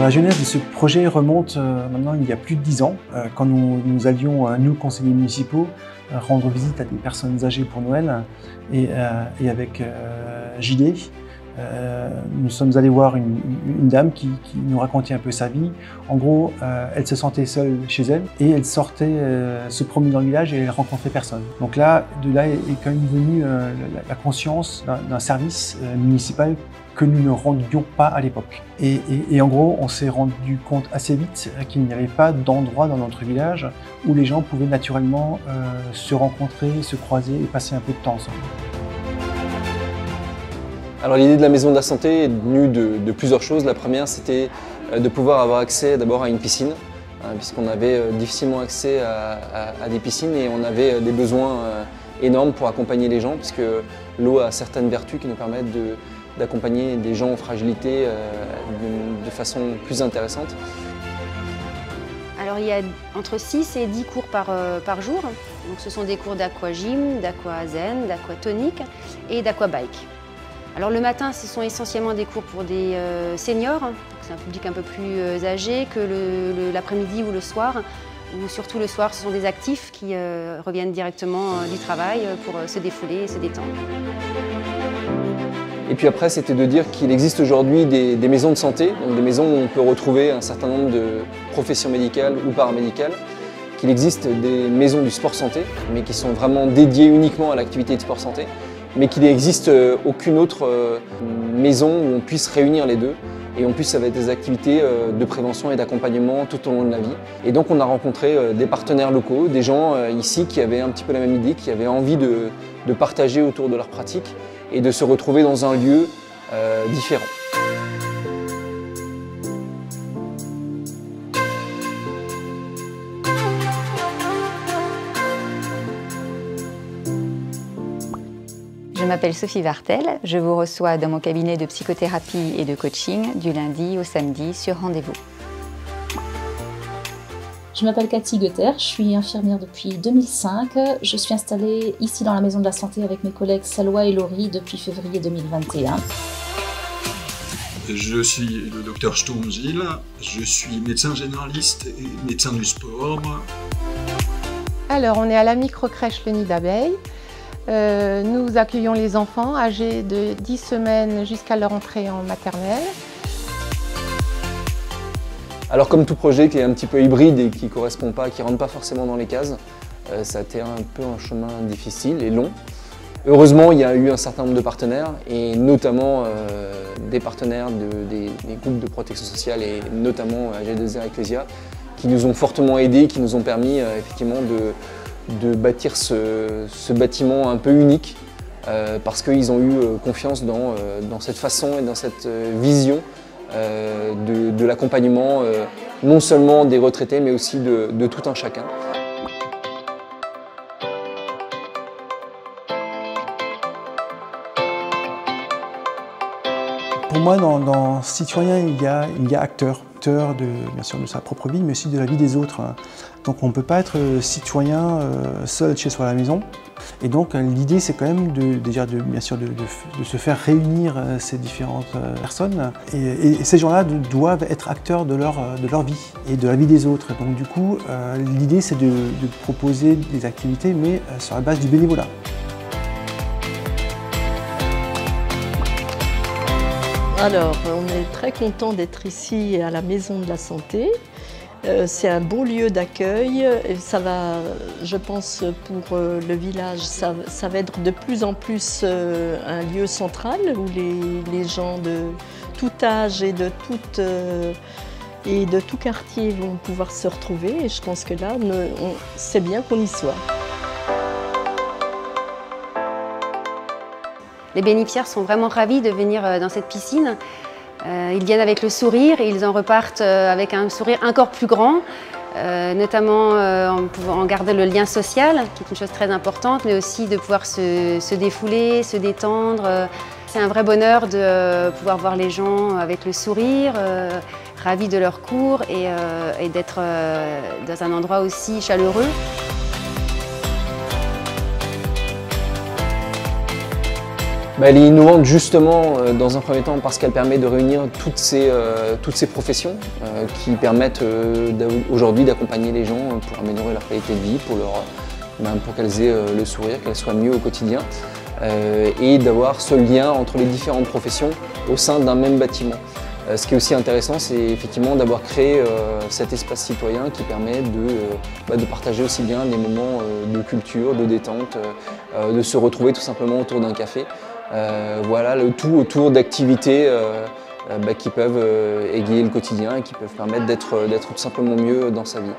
la genèse de ce projet remonte maintenant il y a plus de 10 ans, quand nous allions, nous conseillers municipaux, rendre visite à des personnes âgées pour Noël et avec JD, nous sommes allés voir une dame qui nous racontait un peu sa vie. En gros, elle se sentait seule chez elle et elle sortait se promener dans le village et elle rencontrait personne. Donc là, de là est quand même venue la conscience d'un service municipal que nous ne rendions pas à l'époque. Et en gros, on s'est rendu compte assez vite qu'il n'y avait pas d'endroit dans notre village où les gens pouvaient naturellement se rencontrer, se croiser et passer un peu de temps ensemble. Alors l'idée de la maison de la santé est venue de plusieurs choses. La première, c'était de pouvoir avoir accès d'abord à une piscine, puisqu'on avait difficilement accès à des piscines et on avait des besoins énormes pour accompagner les gens, puisque l'eau a certaines vertus qui nous permettent d'accompagner des gens en fragilité de façon plus intéressante. Alors il y a entre 6 et 10 cours par jour. Donc, ce sont des cours d'aquagym, d'aquazen, d'aquatonique et d'aquabike. Alors le matin, ce sont essentiellement des cours pour des seniors, c'est un public un peu plus âgé que l'après-midi ou le soir, ou surtout le soir, ce sont des actifs qui reviennent directement du travail pour se défouler et se détendre. Et puis après, c'était de dire qu'il existe aujourd'hui des maisons de santé, donc des maisons où on peut retrouver un certain nombre de professions médicales ou paramédicales, qu'il existe des maisons du sport santé, mais qui sont vraiment dédiées uniquement à l'activité de sport santé, mais qu'il n'existe aucune autre maison où on puisse réunir les deux et on puisse avoir des activités de prévention et d'accompagnement tout au long de la vie. Et donc on a rencontré des partenaires locaux, des gens ici qui avaient un petit peu la même idée, qui avaient envie de partager autour de leur pratique et de se retrouver dans un lieu différent. Je m'appelle Sophie Vartel, je vous reçois dans mon cabinet de psychothérapie et de coaching du lundi au samedi sur rendez-vous. Je m'appelle Cathy Goether, je suis infirmière depuis 2005. Je suis installée ici dans la maison de la santé avec mes collègues Salwa et Laurie depuis février 2021. Je suis le docteur Sturm Gilles, je suis médecin généraliste et médecin du sport. Alors, on est à la microcrèche Le Nid d'Abeille. Nous accueillons les enfants âgés de 10 semaines jusqu'à leur entrée en maternelle. Alors comme tout projet qui est un petit peu hybride et qui ne correspond pas, qui ne rentre pas forcément dans les cases, ça a été un peu un chemin difficile et long. Heureusement, il y a eu un certain nombre de partenaires et notamment des partenaires des groupes de protection sociale et notamment AG2R Ecclesia qui nous ont fortement aidés, qui nous ont permis effectivement de bâtir ce bâtiment un peu unique parce qu'ils ont eu confiance dans cette façon et dans cette vision de l'accompagnement non seulement des retraités mais aussi de tout un chacun. Pour moi, dans citoyen, il y a acteur bien sûr de sa propre vie, mais aussi de la vie des autres. Donc on ne peut pas être citoyen seul chez soi à la maison. Et donc l'idée, c'est quand même bien sûr de se faire réunir ces différentes personnes. Et ces gens-là doivent être acteurs de leur vie et de la vie des autres. Donc du coup, l'idée, c'est de proposer des activités, mais sur la base du bénévolat. Alors, on est très content d'être ici à la Maison de la Santé. C'est un beau lieu d'accueil. Ça va, je pense, pour le village, ça va être de plus en plus un lieu central où les gens de tout âge et de tout quartier vont pouvoir se retrouver. Et je pense que là, c'est bien qu'on y soit. Les bénéficiaires sont vraiment ravis de venir dans cette piscine. Ils viennent avec le sourire et ils en repartent avec un sourire encore plus grand, notamment en pouvant garder le lien social, qui est une chose très importante, mais aussi de pouvoir se défouler, se détendre. C'est un vrai bonheur de pouvoir voir les gens avec le sourire, ravis de leur cours et d'être dans un endroit aussi chaleureux. Elle est innovante justement dans un premier temps parce qu'elle permet de réunir toutes ces professions qui permettent aujourd'hui d'accompagner les gens pour améliorer leur qualité de vie, pour qu'elles aient le sourire, qu'elles soient mieux au quotidien et d'avoir ce lien entre les différentes professions au sein d'un même bâtiment. Ce qui est aussi intéressant, c'est effectivement d'avoir créé cet espace citoyen qui permet de partager aussi bien des moments de culture, de détente, de se retrouver tout simplement autour d'un café. Voilà, le tout autour d'activités qui peuvent égayer le quotidien et qui peuvent permettre d'être tout simplement mieux dans sa vie.